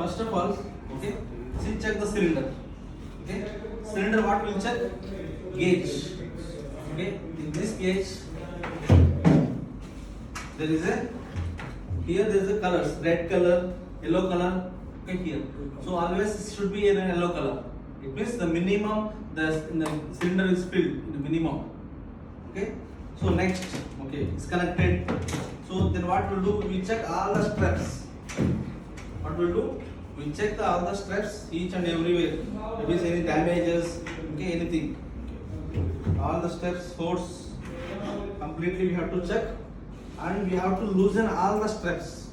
first of all, okay, see check the cylinder. Okay, cylinder what will check? Gauge. Okay, in this gauge there is a here there is a colors, red color, yellow color. Okay, here. So always it should be in a yellow color. It means the minimum the cylinder is filled in the minimum. Okay. So next, okay, it's connected. So then what we'll do? We check all the straps. What we'll do? We check all the straps each and everywhere. If there is any damages, okay, anything. All the straps, force, completely we have to check, and we have to loosen all the straps.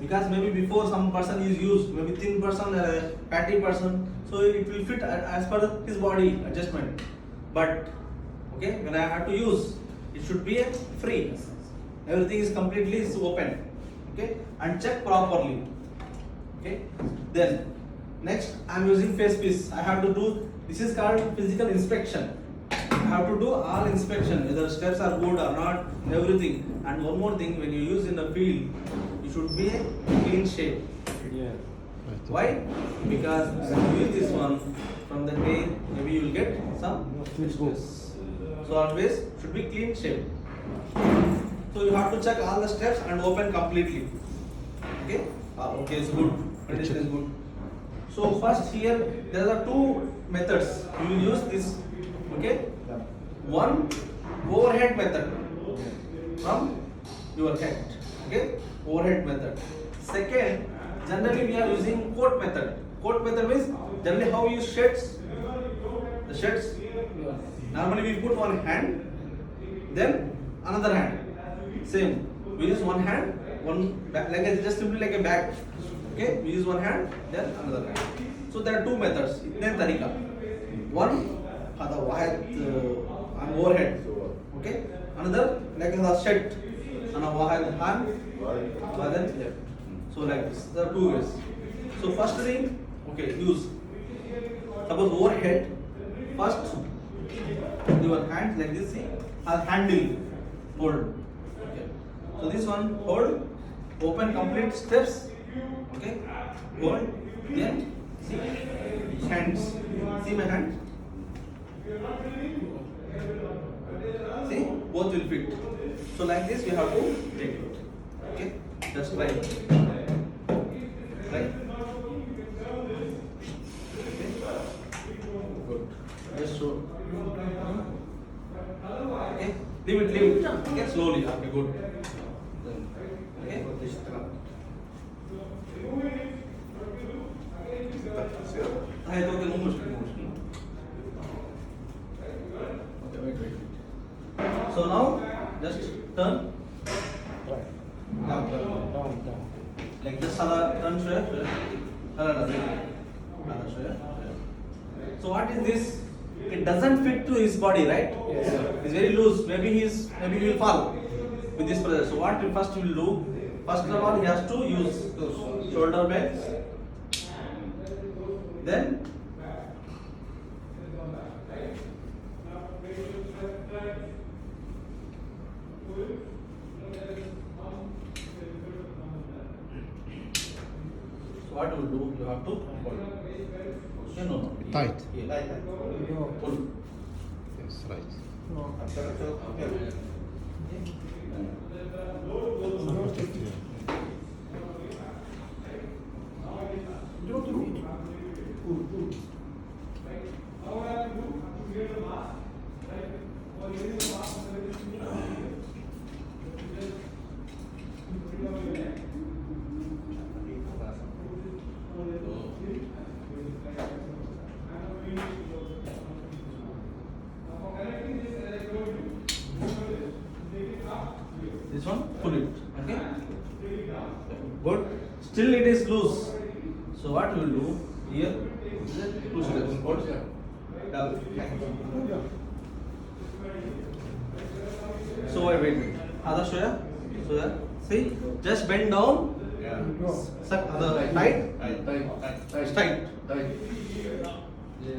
Because maybe before some person is used, maybe thin person, fatty person, so it will fit as per his body adjustment. But okay, when I have to use, it should be a free. Everything is completely open. Okay, and check properly. Okay, then next I am using face piece. I have to do, this is called physical inspection. I have to do all inspection, whether steps are good or not, everything. And one more thing, when you use in the field, you should be a clean shape. Yeah. Why? Because when you use this one, from the day maybe you will get some stress. So always should be clean shape. So you have to check all the steps and open completely. Okay? Okay, it's good. Condition is good. So first here there are two methods. You will use this. Okay? One, overhead method from your head. Okay? Overhead method. Second, generally we are using coat method. Coat method means generally how we use shades. The shades. Normally we put one hand, then another hand. Same. We use one hand, one back, like a, just simply like a bag. Okay? We use one hand, then another hand. So there are two methods. Itne tarika. One, the wire on overhead. Okay? Another like a shed on a wire hand, then left. So like this. There are two ways. So first thing, okay, use. Suppose overhead. First, your hand like this, see, has handle, hold. Okay. So this one, hold, open complete steps. Okay, hold, then see, hands. See my hand. See, both will fit. So like this, we have to take it. Okay, just try it. Right. Good. Just show. Okay. Leave it. Okay. Slowly. Okay. Good. Okay. I don't know much. Okay. Wait. So now, just turn. Down. Like this, turn straight. So what is this? It doesn't fit to his body, right? Yes. It's very loose. Maybe he will fall with this pressure. So what first he will do? First of all, he has to use shoulder blades. Then so what you will do? You have to hold. Okay, no. Tight. Yeah, tight. Pull. Yes, right. This one, pull it. Okay. Good. Still it is loose. So what we will do here? Two steps. Hold. Down. So wait. Other show ya? So ya. See, just bend down. Suck the tight.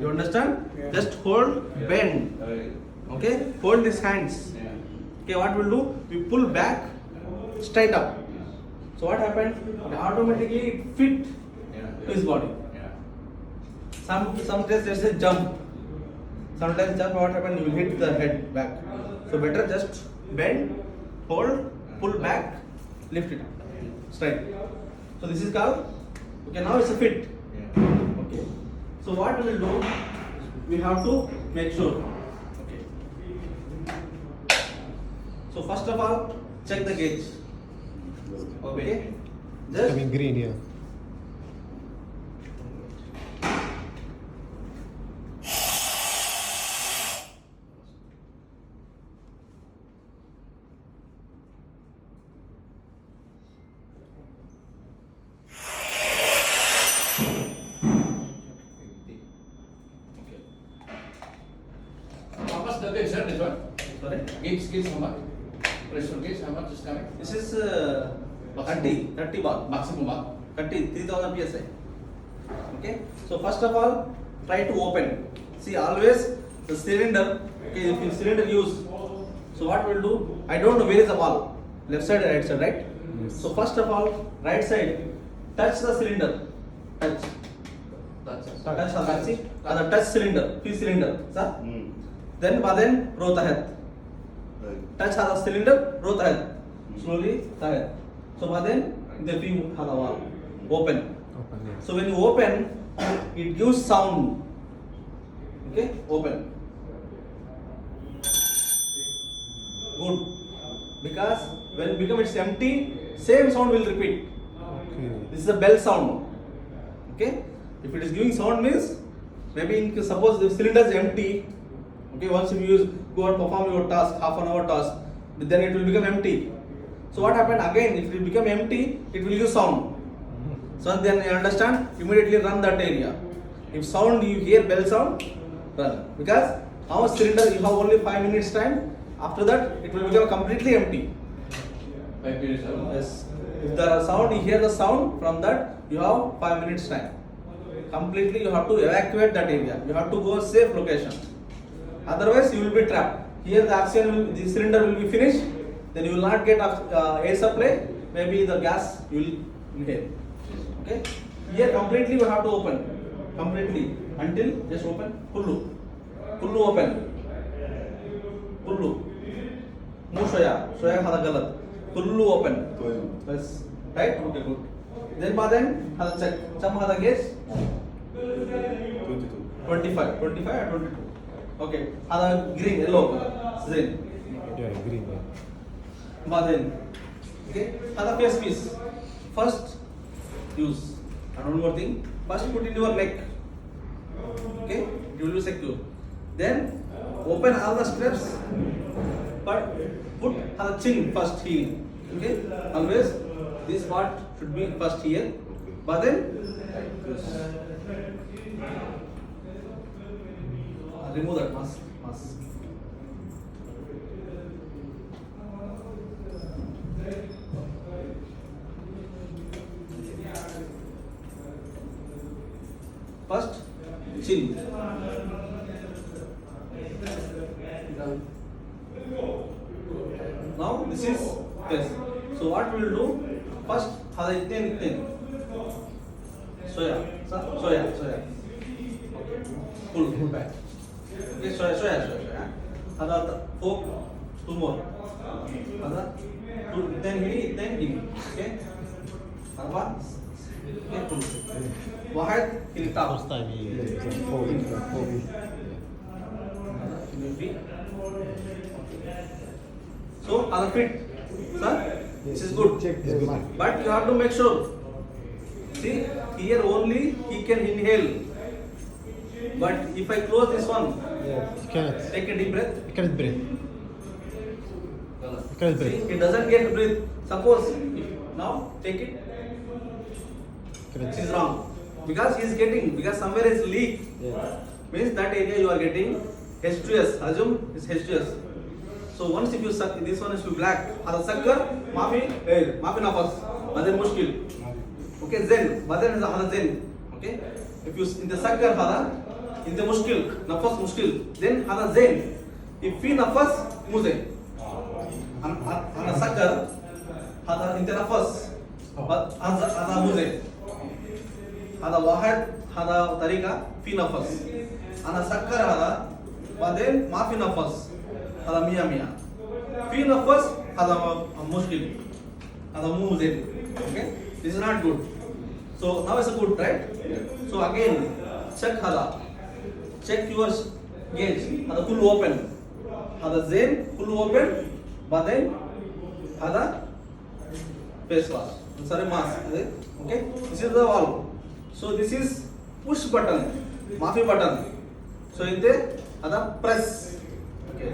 You understand? Just hold, bend. Okay. Hold these hands. Okay. What we'll do? We pull back, straight up. So what happened? Automatically it fit to his body. Sometimes there's a jump. Sometimes jump, what happens? You will hit the head back. So better just bend, hold, pull back, lift it up, straight. So this is called. Okay, now it's a fit. Okay. So what we will do? We have to make sure. Okay. So first of all, check the gauge. Okay. Just Coming green, yeah. How much the gauge, sir, this one? sorry. Gauge, how much? Pressure gauge, how much is coming? This is 30 bar. Maximum bar. 30,000 psi. Okay. So first of all, try to open. See, always the cylinder. Okay, if you cylinder use. So what we'll do? I don't know where is the wall. Left side, right side, right? Yes. So first of all, right side, touch the cylinder. Touch. That's it. Touch the see. The touch cylinder, P cylinder. Sir. Then baden row tahat. Touch the cylinder, row tahat. Slowly tahat. So baden the P hala wall. Open. Open, yeah. So when you open, it gives sound. Okay, open. Good. Because when it becomes empty, same sound will repeat. Okay. This is a bell sound. Okay. If it is giving sound means maybe in suppose the cylinder is empty. Okay. Once you go and perform your task, half an hour task, then it will become empty. So what happened again? If it become empty, it will give sound. So then you understand, immediately run that area. If sound you hear bell sound, run. Because our cylinder you have only 5 minutes time. After that it will become completely empty. 5 minutes, sir. Yes. If there are sound, you hear the sound, from that you have 5 minutes time. Completely you have to evacuate that area. You have to go safe location. Otherwise you will be trapped. Here the oxygen will, the cylinder will be finished. Then you will not get air supply. Maybe the gas you will inhale. Okay. Here completely you have to open. Completely. Until just open. Kullu. Kullu open. Kullu. No soya. Soya hada galat. Kullu open. Yes. Right? Okay, good. Then hada check. Cham hada gauge. 25. 25 or 22. Okay. Hada green, yellow. Green. Yeah, green, yeah. Baden. Okay. Hada face piece. First use. And one more thing. First put in your neck. Okay. It will be secure. Then open all the steps. But put the chin first here. Okay. Always this part should be first here. But then remove that mask. First chin. Now this is this. So what we will do? First, hada itten. Soya. Pull back. Okay, soya. Hada fork, 2 more. Hada 2, then hini. Okay. Arba. Okay, pull. Wahid hini tap. First time he folding. So, other fit, sir, this is good. Check the mark. But you have to make sure. See, here only he can inhale. But if I close this one, Yeah. You cannot. take a deep breath. You cannot breathe. You cannot See, breathe. he doesn't get breathe. Suppose, if now take it, Cannot. this is wrong. Because he is getting, because somewhere is leak. Yeah. Means that area you are getting H2S. Assume is H2S. So once if you suck, this one is to black. Hada sucker, maafi nafas. Baden mushkil. Okay, zen. Baden is hada zen. Okay. If you in the sucker hada, in the mushkil, nafas mushkil. Then hada zen. If fi nafas muze. Hada sucker hada in the nafas. But hada muze. هذا واحد هذا طريقة في نفس أنا سكر هذا بعدين ما في نفس هذا مية مية في نفس هذا مشكلة هذا مو زين okay this is not good so now is a good right so again check هذا check your gauge هذا كله open هذا زين كله open بعدين هذا face wash sorry mask okay this is the valve so this is push button माफी button so in the هذا press okay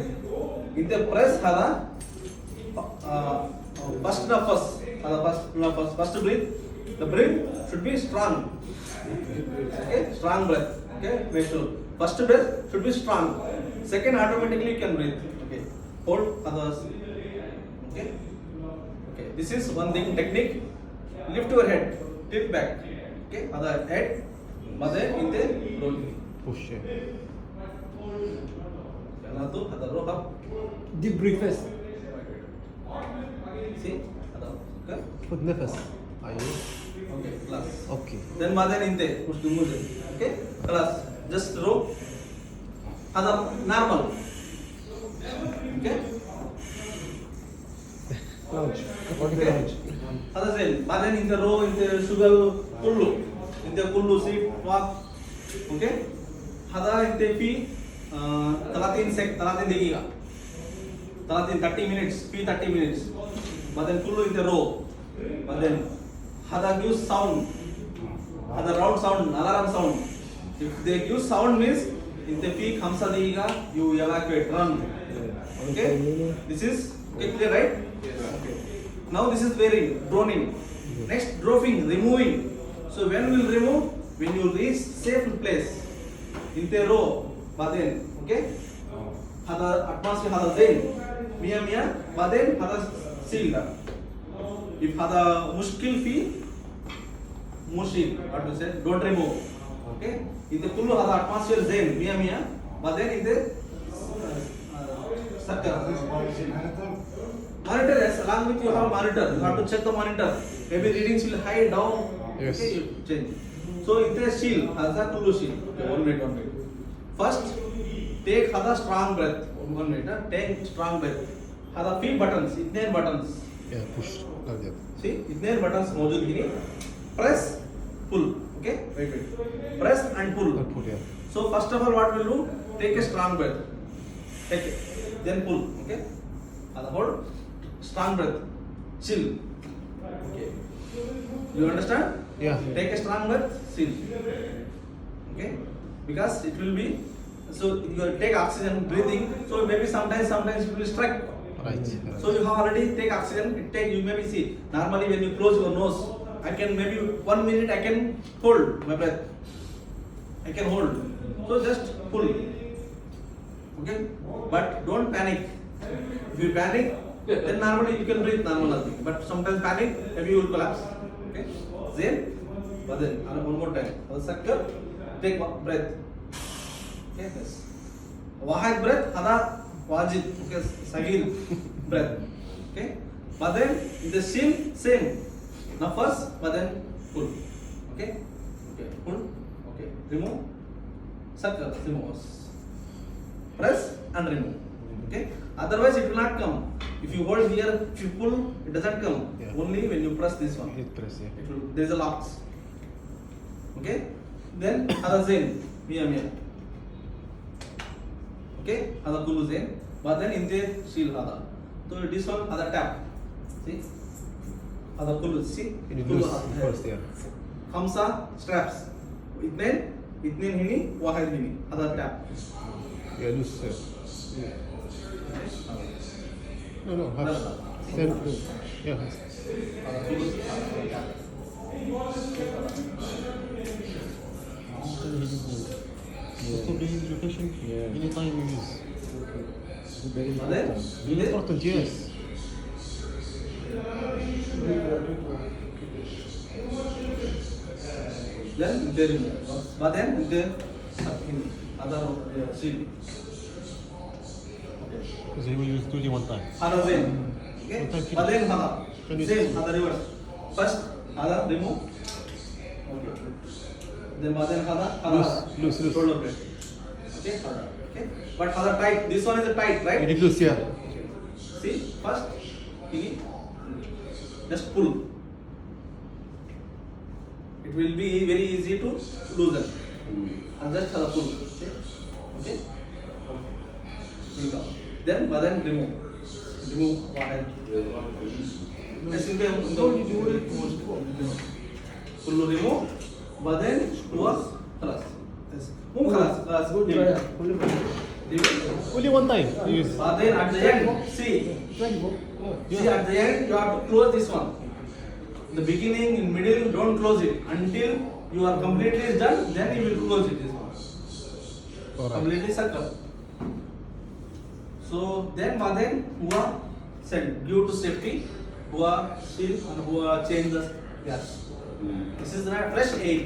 in the press هذا first nafas هذا first nafas first breath the breath should be strong okay strong breath okay make sure first breath should be strong second automatically you can breathe okay hold others okay okay this is one thing technique lift your head tilt back okay other head mother in the rolling Push. Yeah. Another other roll up Deep breath first. see other okay خد نفس. أيوه. okay plus Okay. then mother in the push to move okay plus just row other normal okay Lounge. What the lounge? other same mother in the row in the sugar kullu in the kullu sit walk okay hada in the p 30 देगी 30 minutes p 30 minutes but then kullu in the row but then hada gives sound hada round sound alarm sound if they give sound means in the p khamsa देगा you evacuate run okay this is okay clear right okay now this is wearing droning next dropping removing so when will remove when you reach safe place in the row but then okay hada atmosphere hada zen mia mia but then hada sealed if hada mushkil fi mushil what to say don't remove okay in the kullu hada atmosphere zen mia mia but then in the circle monitor yes along with you have monitor you have to check the monitor maybe readings will high down Yes. okay you change so in the shield hada kullu shield okay 1 minute first take hada strong breath 1 minute take strong breath hada few buttons itne buttons Yeah, push. Like that. see itne buttons मौजूद हैं press pull okay wait press and pull I'll put here. so first of all what we'll do take a strong breath take it then pull okay hada hold strong breath chill okay you understand Yeah. take a strong breath chill okay because it will be so you will take oxygen breathing so maybe sometimes it will strike Right. so you have already take oxygen it take you maybe see normally when you close your nose I can maybe 1 minute I can hold my breath I can hold so just pull okay but don't panic if you panic then normally you can breathe normal nothing but sometimes panic maybe you will collapse okay then but then one more time sucker take breath okay yes wahid breath hada wajib okay sagil breath okay but then in the same nafas but then pull okay okay pull okay remove sucker remove press and remove okay otherwise it will not come if you hold here if you pull it doesn't come Yeah. only when you press this one Hit press. Yeah. it will there is a locks okay then other zen mia okay other kulu zen but then in the seal hada so this one other tap see other kulu see And you kulu lose first. Yeah. khamsa straps itnen hini wahid hini other tap Yeah, loose. No, no. No, Half. no. Same. Yeah. other kulu Also doing rotation. Yeah. Anytime you use. Very But then Very important. Yes. then they remove but then they in other seal Because he will use only one time. other zen okay Sometimes but then Can you- same other reverse first other remove okay Then baden khada Loose. shoulder blade. Okay, khada. Okay. But khada tight. This one is a tight, right? Very loose, yeah. See, first, ini, just pull. It will be very easy to loosen. And just pull. Okay. Then badan remove. Remove badan. Just pull remove. Badan dua kelas. Kelas. Good try. Fully Only one time you use. Badan at the end. See at the end you have to close this one. In the beginning, in middle, don't close it until you are completely done. Then you will close it. This one. Alright. Completely circle. So then baden हुआ send due to safety हुआ seal and हुआ change the gas. This is not fresh air.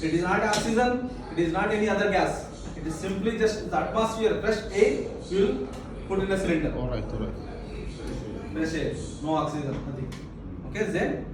It is not oxygen. It is not any other gas. It is simply just the atmosphere. Fresh air you will put in a cylinder. Alright. Fresh air, no oxygen, nothing. Okay, then.